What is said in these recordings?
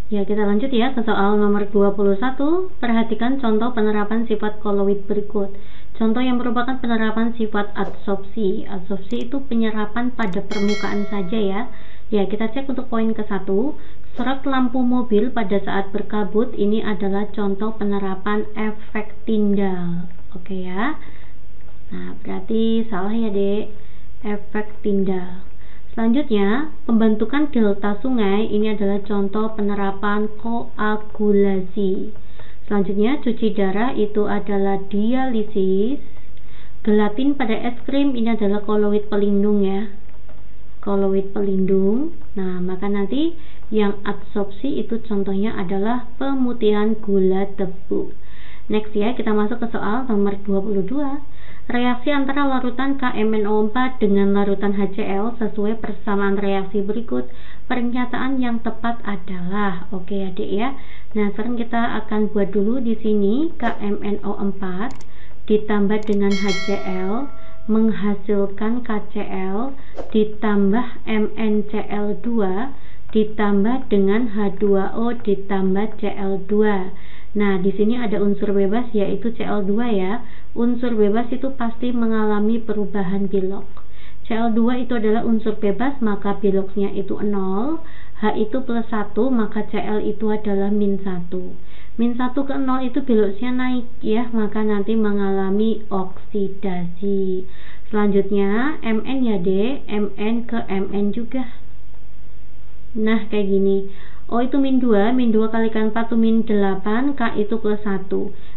Ya, kita lanjut ya ke soal nomor 21. Perhatikan contoh penerapan sifat koloid berikut. Contoh yang merupakan penerapan sifat adsorpsi. Adsorpsi itu penyerapan pada permukaan saja ya. Ya, kita cek untuk poin ke-1. Sorot lampu mobil pada saat berkabut, ini adalah contoh penerapan efek tindal. Oke ya. Nah, berarti salah ya, Dek. Efek tindal. Selanjutnya, pembentukan delta sungai, ini adalah contoh penerapan koagulasi. Selanjutnya, cuci darah itu adalah dialisis. Gelatin pada es krim ini adalah koloid pelindung ya. Koloid pelindung. Nah, maka nanti yang adsorpsi itu contohnya adalah pemutihan gula tebu. Next ya, kita masuk ke soal nomor 22. Reaksi antara larutan KMNO4 dengan larutan HCl sesuai persamaan reaksi berikut. Pernyataan yang tepat adalah, oke adik ya. Nah, sekarang kita akan buat dulu di sini KMNO4 ditambah dengan HCl menghasilkan KCl ditambah MnCl2 ditambah dengan H2O ditambah Cl2. Nah, di sini ada unsur bebas yaitu Cl2 ya. Unsur bebas itu pasti mengalami perubahan bilok. Cl2 itu adalah unsur bebas, maka biloknya itu 0. H itu plus 1, maka Cl itu adalah min 1. Min 1 ke 0 itu biloknya naik ya, maka nanti mengalami oksidasi. Selanjutnya Mn ya D, Mn ke Mn juga. Nah, kayak gini. O itu min 2, min 2 kalikan 4 itu min 8, K itu plus 1.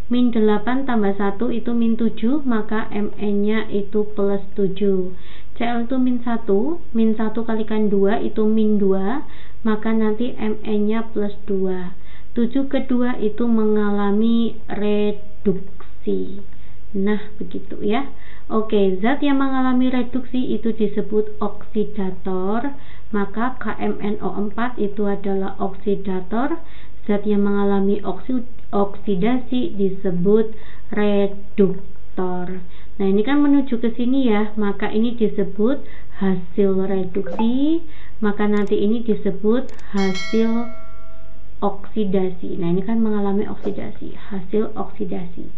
Min 8 tambah 1 itu min 7, maka Mn-nya itu plus 7. Cl itu min 1, min 1 kalikan 2 itu min 2, maka nanti Mn-nya plus 2. 7 ke 2 itu mengalami reduksi. Nah, begitu ya. Oke, zat yang mengalami reduksi itu disebut oksidator. Maka KMNO4 itu adalah oksidator. Zat yang mengalami oksidasi disebut reduktor. Nah, ini kan menuju ke sini ya, maka ini disebut hasil reduksi, maka nanti ini disebut hasil oksidasi. Nah, ini kan mengalami oksidasi, hasil oksidasi.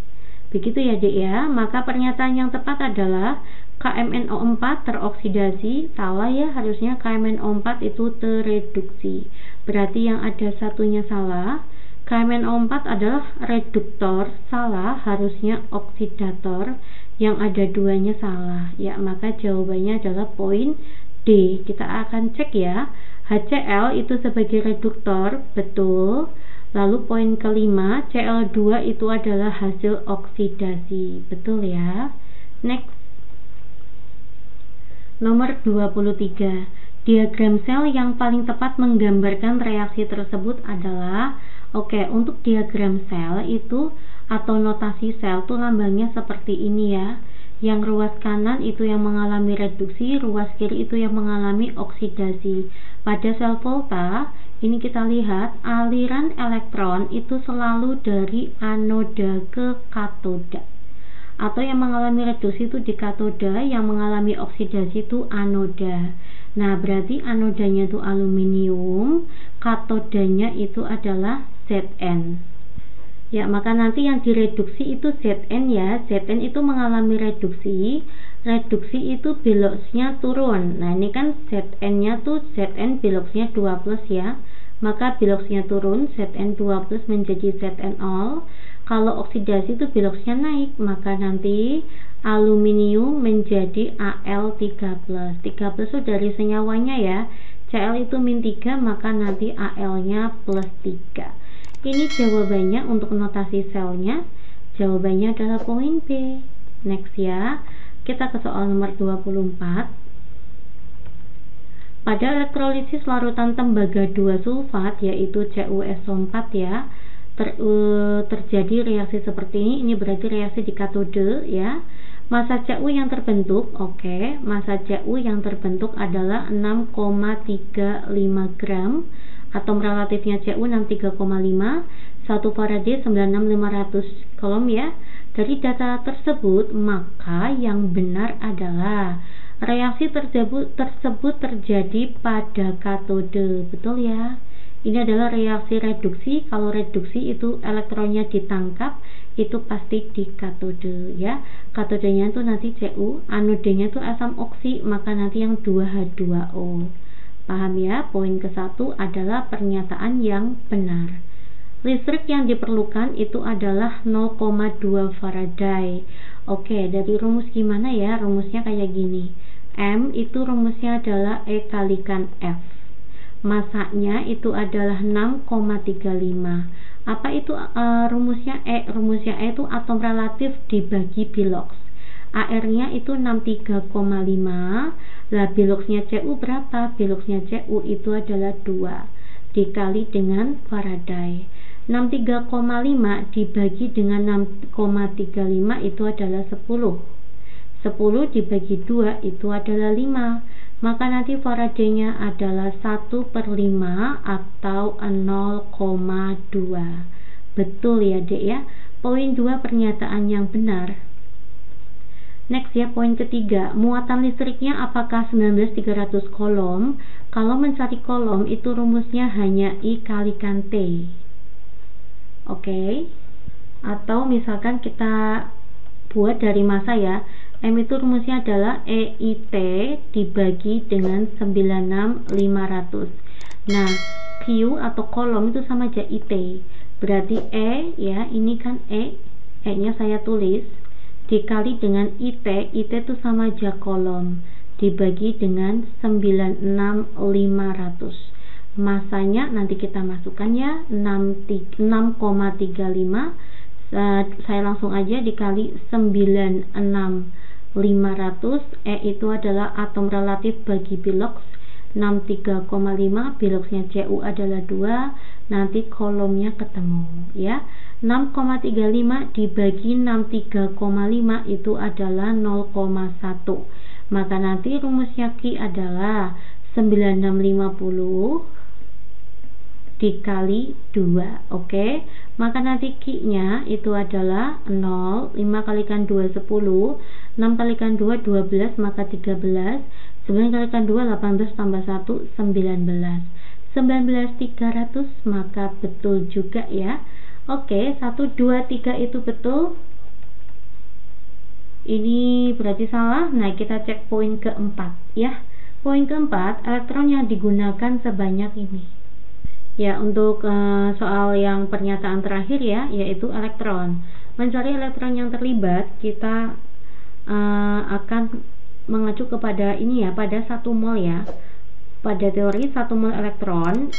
Begitu ya, Dek ya. Maka pernyataan yang tepat adalah KMNO4 teroksidasi. Salah ya, harusnya KMNO4 itu tereduksi. Berarti yang ada satunya salah. KMNO4 adalah reduktor. Salah, harusnya oksidator. Yang ada duanya salah. Ya, maka jawabannya adalah poin D. Kita akan cek ya. HCl itu sebagai reduktor, betul. Lalu poin kelima, Cl2 itu adalah hasil oksidasi, betul ya. Next. Nomor 23. Diagram sel yang paling tepat menggambarkan reaksi tersebut adalah, untuk diagram sel itu atau notasi sel itu lambangnya seperti ini ya. Yang ruas kanan itu yang mengalami reduksi, ruas kiri itu yang mengalami oksidasi. Pada sel volta, ini kita lihat aliran elektron itu selalu dari anoda ke katoda. Atau yang mengalami reduksi itu di katoda, yang mengalami oksidasi itu anoda. Nah, berarti anodanya itu aluminium, katodanya itu adalah Zn. Ya, maka nanti yang direduksi itu Zn ya. Zn itu mengalami reduksi. Reduksi itu biloksnya turun. Nah, ini kan Zn-nya tuh Zn biloksnya 2 plus ya. Maka biloksnya turun, Zn 2 plus menjadi Zn0. Kalau oksidasi itu biloksnya naik, maka nanti aluminium menjadi Al3+. 3 plus itu dari senyawanya ya. Cl itu min 3, maka nanti Al-nya plus 3. Ini jawabannya untuk notasi selnya. Jawabannya adalah poin B. Next ya. Kita ke soal nomor 24. Pada elektrolisis larutan tembaga 2 sulfat yaitu CuSO4 ya, terjadi reaksi seperti ini. Ini berarti reaksi di katode ya. Massa Cu yang terbentuk, massa Cu yang terbentuk adalah 6,35 gram. Atom relatifnya Cu 63,5, 1 Faraday 96500 kolom ya. Dari data tersebut, maka yang benar adalah reaksi tersebut terjadi pada katode, betul ya. Ini adalah reaksi reduksi. Kalau reduksi itu elektronnya ditangkap, itu pasti di katode ya. Katodenya itu nanti Cu, anodenya itu asam oksi, maka nanti yang 2H2O. Paham ya? Poin ke-1 adalah pernyataan yang benar. Listrik yang diperlukan itu adalah 0,2 Faraday. Oke, dari rumus gimana ya? Rumusnya kayak gini. M itu rumusnya adalah E kalikan F. Masanya itu adalah 6,35. Apa itu rumusnya E? Rumusnya E itu atom relatif dibagi bilox. AR-nya itu 63,5. Lah biloxnya Cu berapa? Biloxnya Cu itu adalah 2 dikali dengan Faraday. 63,5 dibagi dengan 6,35 itu adalah 10. 10 dibagi 2 itu adalah 5. Maka nanti Faradaynya adalah 1/5 atau 0,2. Betul ya dek ya. Poin 2 pernyataan yang benar. Next ya, poin ketiga, muatan listriknya apakah 19.300 kolom? Kalau mencari kolom itu rumusnya hanya I kalikan T. Oke. Atau misalkan kita buat dari massa ya. M itu rumusnya adalah EIT dibagi dengan 96.500. Nah, Q atau kolom itu sama aja IT. Berarti E ya, ini kan E-nya saya tulis dikali dengan IT itu sama aja kolom dibagi dengan 96.500. Masanya nanti kita masukkan ya, 6,35. Saya langsung aja dikali 96.500. E itu adalah atom relatif bagi bilox 63,5, biloxnya Cu adalah 2. Nanti kolomnya ketemu ya. 6,35 dibagi 63,5 itu adalah 0,1. Maka nanti rumusnya Q adalah 9650 dikali 2. Oke. Maka nanti Q-nya itu adalah 0. 5 kalikan 2 10, 6 kalikan 2 12, maka 13. 9 kalikan 2 18 tambah 1 19. 19.300, maka betul juga ya. Oke, 1 2 3 itu betul. Ini berarti salah. Nah, kita cek poin keempat ya. Poin keempat, elektron yang digunakan sebanyak ini. Ya, untuk soal yang pernyataan terakhir ya, yaitu elektron. Mencari elektron yang terlibat, kita akan mengacu kepada ini ya, pada 1 mol ya. Pada teori 1 mol elektron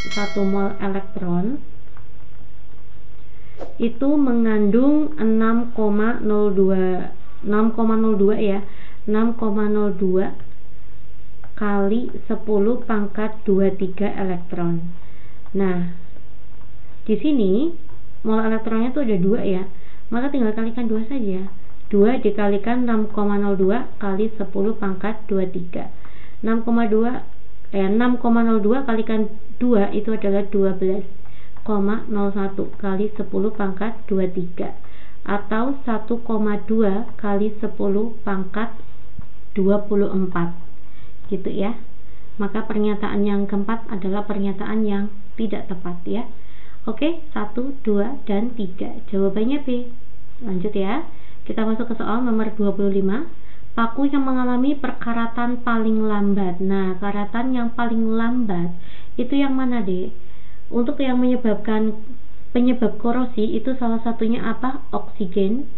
itu mengandung 6,02 ya, 6,02 kali 10 pangkat 23 elektron. Nah, di sini mol elektronnya itu ada 2 ya, maka tinggal kalikan 2 saja. 2 dikalikan 6,02 kali 10 pangkat 23. 6,02 kalikan 2 itu adalah 12,01 kali 10 pangkat 23, atau 1,2 kali 10 pangkat 24 gitu ya. Maka pernyataan yang keempat adalah pernyataan yang tidak tepat ya. Oke, 1, 2, dan 3 jawabannya B. Lanjut ya, kita masuk ke soal nomor 25. Paku yang mengalami perkaratan paling lambat. Nah, karatan yang paling lambat itu yang mana deh? Untuk yang menyebabkan penyebab korosi itu salah satunya apa? Oksigen,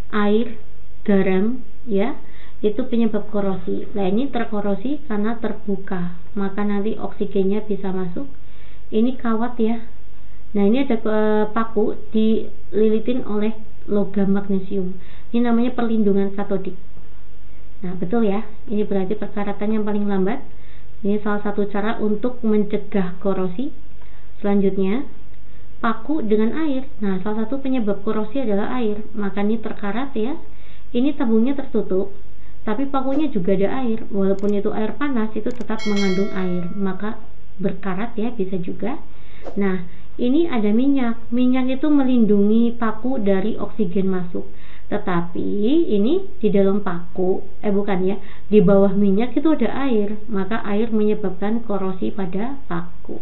air, garam ya. Itu penyebab korosi. Nah, ini terkorosi karena terbuka, maka nanti oksigennya bisa masuk. Ini kawat ya. Nah, ini ada paku dililitin oleh logam magnesium. Ini namanya perlindungan katodik. Nah, betul ya. Ini berarti perkaratan yang paling lambat. Ini salah satu cara untuk mencegah korosi. Selanjutnya, paku dengan air. Nah, salah satu penyebab korosi adalah air. Maka ini terkarat ya. Ini tabungnya tertutup, tapi pakunya juga ada air. Walaupun itu air panas, itu tetap mengandung air, maka berkarat ya, bisa juga. Nah, ini ada minyak. Minyak itu melindungi paku dari oksigen masuk. Tetapi ini di dalam paku, di bawah minyak itu ada air, maka air menyebabkan korosi pada paku.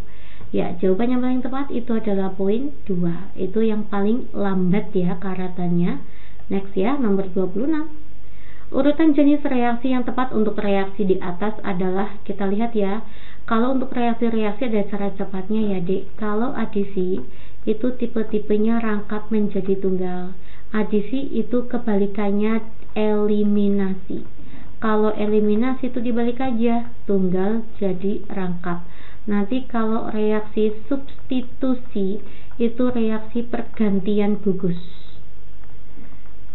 Ya, jawaban yang paling tepat itu adalah poin 2. Itu yang paling lambat ya karatannya. Next ya, nomor 26. Urutan jenis reaksi yang tepat untuk reaksi di atas adalah, kita lihat ya. Kalau untuk reaksi-reaksi ada cara cepatnya ya, Dek. Kalau adisi itu tipe-tipenya rangkap menjadi tunggal. Adisi itu kebalikannya eliminasi. Kalau eliminasi itu dibalik aja, tunggal jadi rangkap. Nanti kalau reaksi substitusi itu reaksi pergantian gugus.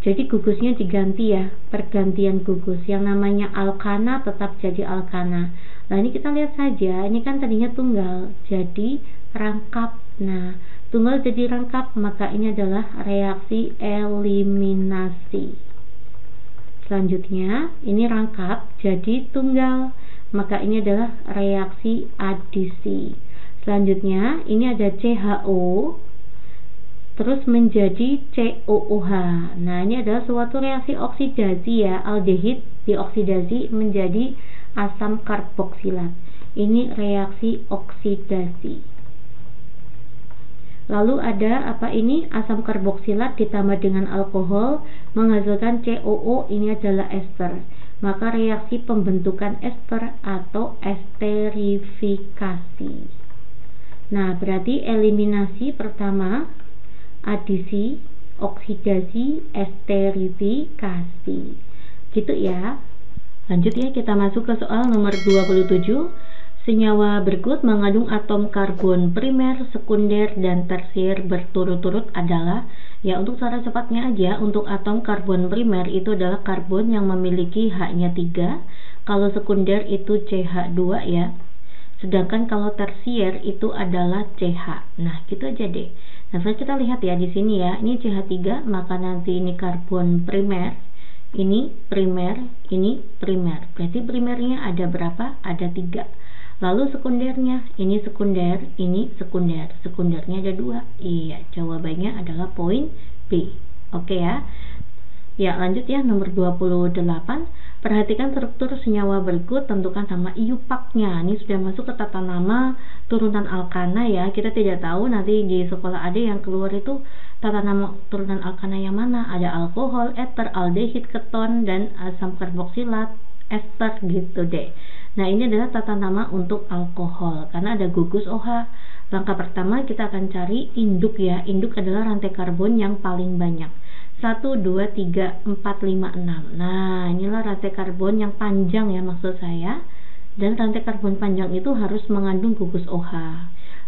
Jadi gugusnya diganti ya, pergantian gugus. Yang namanya alkana tetap jadi alkana. Nah ini kita lihat saja, ini kan tadinya tunggal jadi rangkap. Nah tunggal jadi rangkap, maka ini adalah reaksi eliminasi. Selanjutnya ini rangkap jadi tunggal, maka ini adalah reaksi adisi. Selanjutnya ini ada CHO terus menjadi COOH. Nah ini adalah suatu reaksi oksidasi ya, aldehid dioksidasi menjadi asam karboksilat. Ini reaksi oksidasi. Lalu ada apa ini? Asam karboksilat ditambah dengan alkohol menghasilkan COO, ini adalah ester. Maka reaksi pembentukan ester atau esterifikasi. Nah, berarti eliminasi pertama, adisi, oksidasi, esterifikasi. Gitu ya. Lanjut ya, kita masuk ke soal nomor 27. Senyawa berikut mengandung atom karbon primer, sekunder, dan tersier berturut-turut adalah, ya untuk cara cepatnya aja, untuk atom karbon primer itu adalah karbon yang memiliki H-nya 3, kalau sekunder itu CH2 ya. Sedangkan kalau tersier itu adalah CH. Nah, gitu aja deh. Nah, sekarang kita lihat ya di sini ya, ini CH3, maka nanti ini karbon primer, ini primer, ini primer. Berarti primernya ada berapa? Ada 3. Lalu sekundernya, ini sekunder, ini sekunder. Sekundernya ada 2. Iya, jawabannya adalah poin B. Oke ya. Ya, lanjut ya, nomor 28. Perhatikan struktur senyawa berikut, tentukan nama IUPAC-nya. Ini sudah masuk ke tata nama turunan alkana ya. Kita tidak tahu nanti di sekolah ada yang keluar itu tata nama turunan alkana yang mana. Ada alkohol, eter, aldehid, keton, dan asam karboksilat, ester gitu deh. Nah ini adalah tata nama untuk alkohol karena ada gugus OH. Langkah pertama kita akan cari induk ya. Induk adalah rantai karbon yang paling banyak. 1, 2, 3, 4, 5, 6. Nah inilah rantai karbon yang panjang ya maksud saya. Dan rantai karbon panjang itu harus mengandung gugus OH.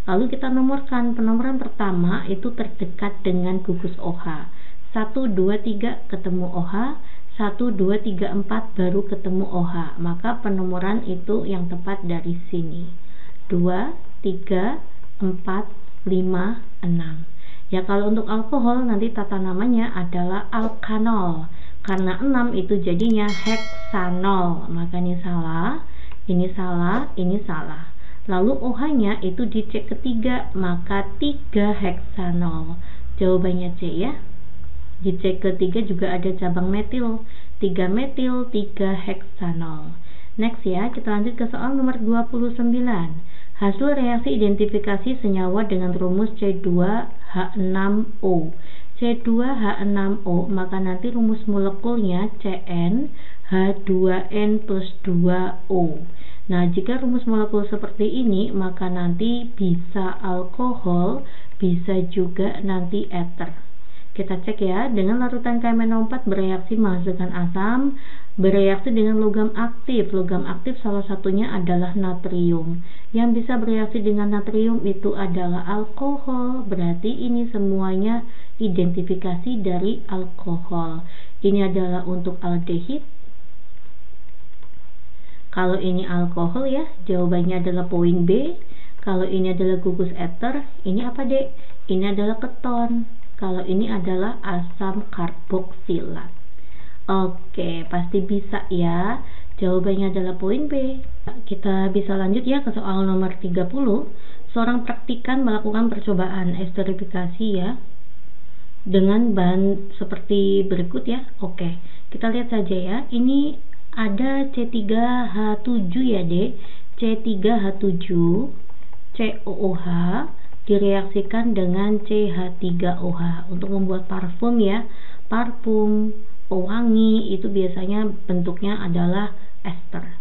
Lalu kita nomorkan. Penomoran pertama itu terdekat dengan gugus OH. 1, 2, 3 ketemu OH. 1, 2, 3, 4 baru ketemu OH. Maka penomoran itu yang tepat dari sini. 2, 3, 4, 5, 6. Ya kalau untuk alkohol nanti tata namanya adalah alkanol. Karena 6 itu jadinya heksanol. Maka ini salah, ini salah, ini salah. Lalu OH-nya itu dicek ketiga, maka 3 heksanol. Jawabannya C ya. Di C ketiga juga ada cabang metil, 3 metil, 3 heksanol. Next ya, kita lanjut ke soal nomor 29. Hasil reaksi identifikasi senyawa dengan rumus C2H6O. C2H6O, maka nanti rumus molekulnya CnH2n plus 2O. Nah, jika rumus molekul seperti ini, maka nanti bisa alkohol, bisa juga nanti eter. Kita cek ya, dengan larutan KMNO4 bereaksi menghasilkan asam, bereaksi dengan logam aktif. Logam aktif salah satunya adalah natrium. Yang bisa bereaksi dengan natrium itu adalah alkohol. Berarti ini semuanya identifikasi dari alkohol. Ini adalah untuk aldehid. Kalau ini alkohol ya, jawabannya adalah poin B. Kalau ini adalah gugus eter, ini apa dek? Ini adalah keton. Kalau ini adalah asam karboksilat. Oke, pasti bisa ya. Jawabannya adalah poin B. Kita bisa lanjut ya ke soal nomor 30. Seorang praktikan melakukan percobaan esterifikasi ya dengan bahan seperti berikut ya. Oke, kita lihat saja ya. Ini ada C3H7 ya dek. C3H7 COOH direaksikan dengan CH3OH untuk membuat parfum ya. Parfum, pewangi itu biasanya bentuknya adalah ester.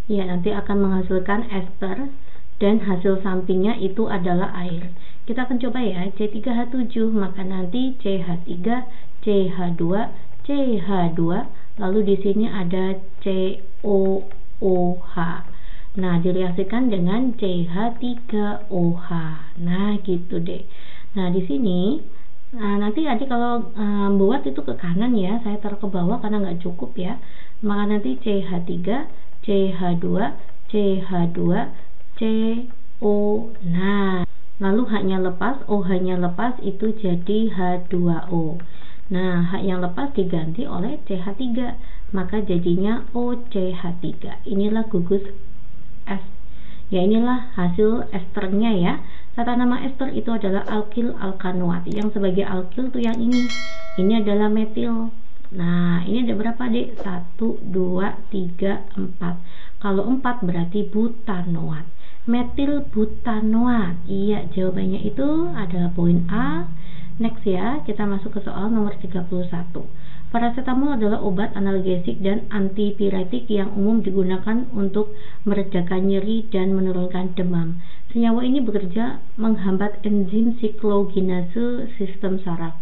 Ya, nanti akan menghasilkan ester dan hasil sampingnya itu adalah air. Kita akan coba ya, C3H7, maka nanti CH3, CH2, CH2, lalu di sini ada COOH. Nah, direaksikan dengan CH3OH. Nah, gitu deh. Nah, di sini nanti adik kalau buat itu ke kanan ya, saya taruh ke bawah karena nggak cukup ya. Maka nanti CH3, CH2, CH2, CO. Nah, lalu H-nya lepas, OH-nya lepas, itu jadi H2O. Nah, H yang lepas diganti oleh CH3, maka jadinya OCH3. Inilah gugus es. Ya, inilah hasil esternya ya. Tata nama ester itu adalah alkil alkanoat. Yang sebagai alkil tuh yang ini. Ini adalah metil. Nah, ini ada berapa, Dek? 1, 2, 3, 4. Kalau 4 berarti butanoat. Metil butanoat. Iya, jawabannya itu adalah poin A. Next ya, kita masuk ke soal nomor 31. Paracetamol adalah obat analgesik dan antipiretik yang umum digunakan untuk meredakan nyeri dan menurunkan demam. Senyawa ini bekerja menghambat enzim sikloginase sistem saraf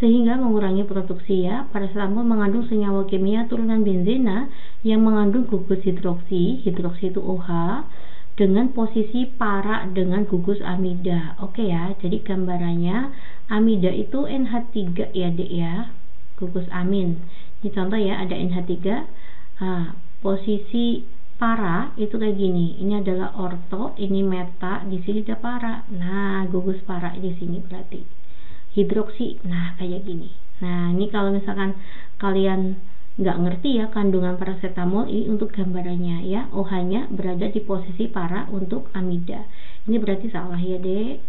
sehingga mengurangi produksi ya. Paracetamol mengandung senyawa kimia turunan benzena yang mengandung gugus hidroksi itu OH, dengan posisi para dengan gugus amida. Oke ya, jadi gambarannya amida itu NH3 ya, Dek ya. Gugus amin. Ini contoh ya, ada NH3. Posisi para itu kayak gini. Ini adalah orto, ini meta, di sini ada para. Nah, gugus para di sini berarti hidroksi. Nah, kayak gini. Nah, ini kalau misalkan kalian nggak ngerti ya kandungan paracetamol, ini untuk gambarannya ya. OH-nya berada di posisi para untuk amida. Ini berarti salah ya, Dek.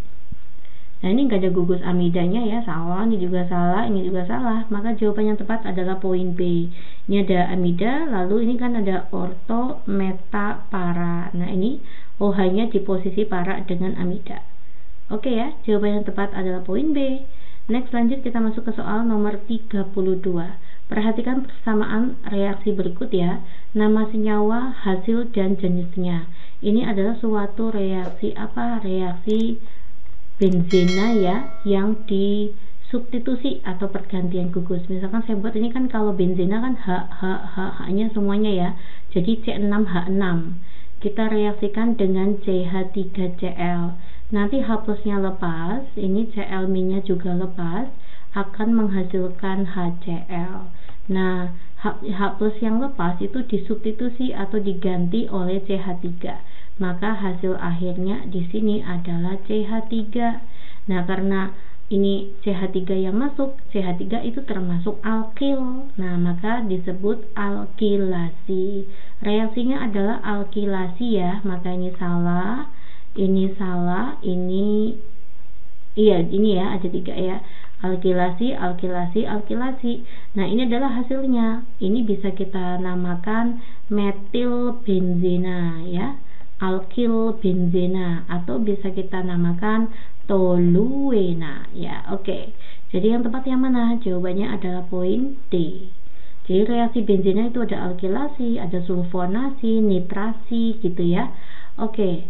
Nah, ini nggak ada gugus amidanya ya, salah, ini juga salah, ini juga salah. Maka jawaban yang tepat adalah poin B. Ini ada amida, lalu ini kan ada orto, meta, para. Nah, ini OH-nya di posisi para dengan amida. Oke ya, jawaban yang tepat adalah poin B. Next, lanjut kita masuk ke soal nomor 32. Perhatikan persamaan reaksi berikut ya. Nama senyawa, hasil, dan jenisnya. Ini adalah suatu reaksi apa? Reaksi benzena ya, yang disubstitusi atau pergantian gugus. Misalkan saya buat ini kan, kalau benzena kan H-nya semuanya ya, jadi C6H6. Kita reaksikan dengan CH3Cl. Nanti H plusnya lepas, ini Cl-nya juga lepas, akan menghasilkan HCl. Nah, H plus yang lepas itu disubstitusi atau diganti oleh CH3. Maka hasil akhirnya di sini adalah CH3. Nah, karena ini CH3 yang masuk, CH3 itu termasuk alkil. Nah, maka disebut alkilasi. Reaksinya adalah alkilasi ya. Maka ini salah, ini salah, ini iya, ini ya, ada 3 ya. Alkilasi, alkilasi, alkilasi. Nah, ini adalah hasilnya. Ini bisa kita namakan metil benzena ya. Alkil benzena, atau bisa kita namakan toluena ya. Oke. Jadi yang tepat yang mana? Jawabannya adalah poin D. Jadi reaksi benzena itu ada alkilasi, ada sulfonasi, nitrasi gitu ya. Oke.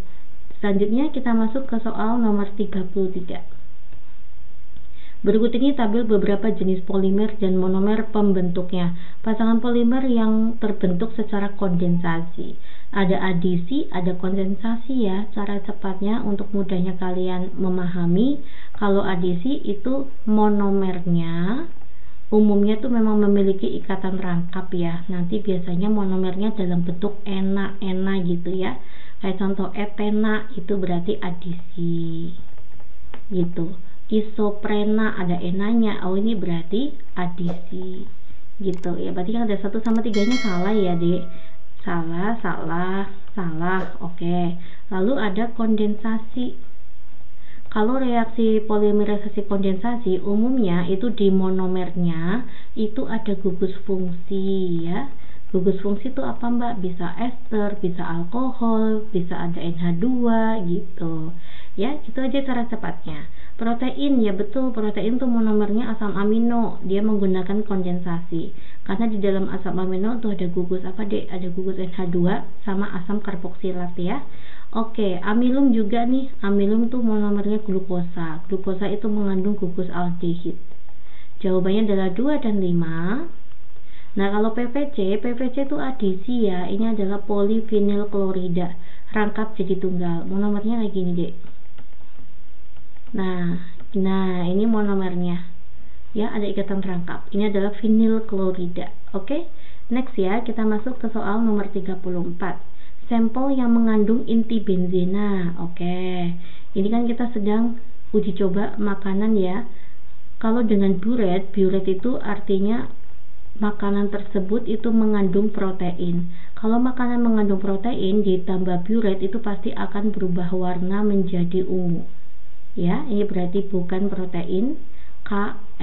Selanjutnya kita masuk ke soal nomor 33. Berikut ini tabel beberapa jenis polimer dan monomer pembentuknya. Pasangan polimer yang terbentuk secara kondensasi. Ada adisi, ada kondensasi ya. Cara cepatnya untuk mudahnya kalian memahami, kalau adisi itu monomernya umumnya tuh memang memiliki ikatan rangkap ya. Nanti biasanya monomernya dalam bentuk ena gitu ya. Kayak contoh etena itu berarti adisi gitu. Isoprena ada enanya, oh ini berarti adisi gitu ya. Berarti kan ada 1 sama 3 nya salah ya, Dek. Salah. Oke. Lalu ada kondensasi. Kalau reaksi polimerisasi kondensasi umumnya itu di monomernya itu ada gugus fungsi ya. Gugus fungsi itu apa Mbak? Bisa ester, bisa alkohol, bisa ada NH2 gitu. Ya, itu aja cara cepatnya. Protein, ya betul, protein itu monomernya asam amino, dia menggunakan kondensasi. Karena di dalam asam amino itu ada gugus apa Dek? Ada gugus NH2 sama asam karboksilat ya. Oke, amilum juga nih. Amilum tuh monomernya glukosa. Glukosa itu mengandung gugus aldehid. Jawabannya adalah 2 dan 5. Nah, kalau PVC itu adisi ya. Ini adalah polivinyl klorida, rangkap jadi tunggal. Monomernya kayak gini, Dek. Nah, ini monomernya. Ya, ada ikatan rangkap. Ini adalah vinyl klorida. Oke. Next ya, kita masuk ke soal nomor 34. Sampel yang mengandung inti benzena. Oke. Ini kan kita sedang uji coba makanan ya. Kalau dengan buret itu artinya makanan tersebut itu mengandung protein. Kalau makanan mengandung protein ditambah buret itu pasti akan berubah warna menjadi ungu. Ya, ini berarti bukan protein.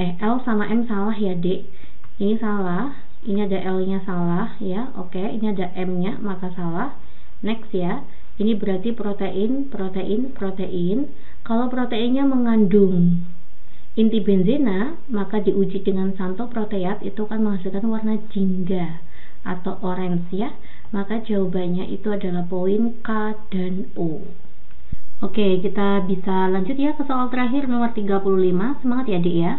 L sama M salah ya, Dek. Ini salah. Ini ada L-nya salah ya. Oke, ini ada M-nya maka salah. Next ya. Ini berarti protein. Kalau proteinnya mengandung inti benzena, maka diuji dengan santoproteat itu akan menghasilkan warna jingga atau orange ya. Maka jawabannya itu adalah poin K dan O. Oke, kita bisa lanjut ya ke soal terakhir nomor 35. Semangat ya, Dek ya.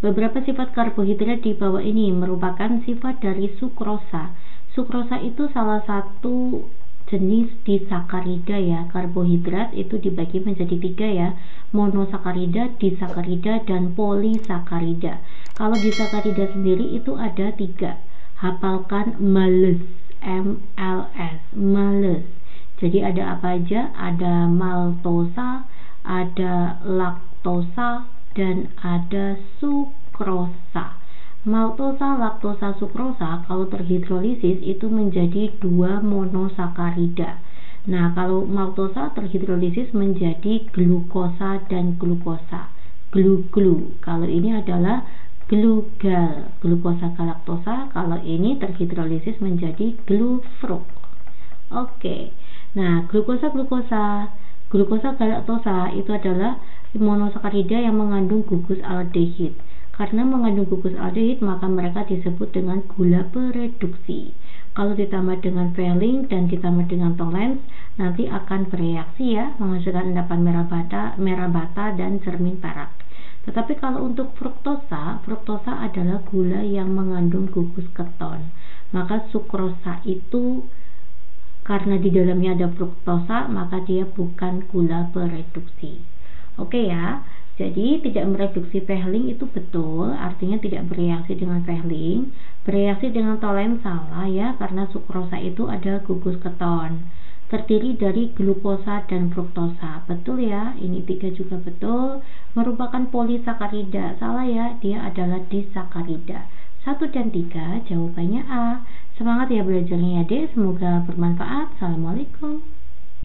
Beberapa sifat karbohidrat di bawah ini merupakan sifat dari sukrosa. Sukrosa itu salah satu jenis disakarida ya. Karbohidrat itu dibagi menjadi 3 ya, monosakarida, disakarida, dan polisakarida. Kalau disakarida sendiri itu ada 3. Hafalkan males, MLS, males. Jadi ada apa aja? Ada maltosa, ada laktosa, dan ada sukrosa. Maltosa, laktosa, sukrosa kalau terhidrolisis itu menjadi 2 monosakarida. Nah, kalau maltosa terhidrolisis menjadi glukosa dan glukosa. Glu-glu. Kalau ini adalah glugal, glukosa galaktosa. Kalau ini terhidrolisis menjadi glufruk. Oke. Nah, glukosa galaktosa itu adalah monosakarida yang mengandung gugus aldehid. Karena mengandung gugus aldehid, maka mereka disebut dengan gula bereduksi. Kalau ditambah dengan valine dan ditambah dengan tolens, nanti akan bereaksi ya, menghasilkan endapan merah bata dan cermin perak. Tetapi kalau untuk fruktosa adalah gula yang mengandung gugus keton. Maka sukrosa itu karena di dalamnya ada fruktosa, maka dia bukan gula bereduksi. Oke ya. Jadi tidak mereduksi valine itu betul, artinya tidak bereaksi dengan valine. Bereaksi dengan tolens salah ya, karena sukrosa itu ada gugus keton. Terdiri dari glukosa dan fruktosa. Betul ya, ini 3 juga betul. Merupakan polisakarida. Salah ya, dia adalah disakarida. 1 dan 3 jawabannya A. Semangat ya belajarnya ya, Dek. Semoga bermanfaat. Assalamualaikum.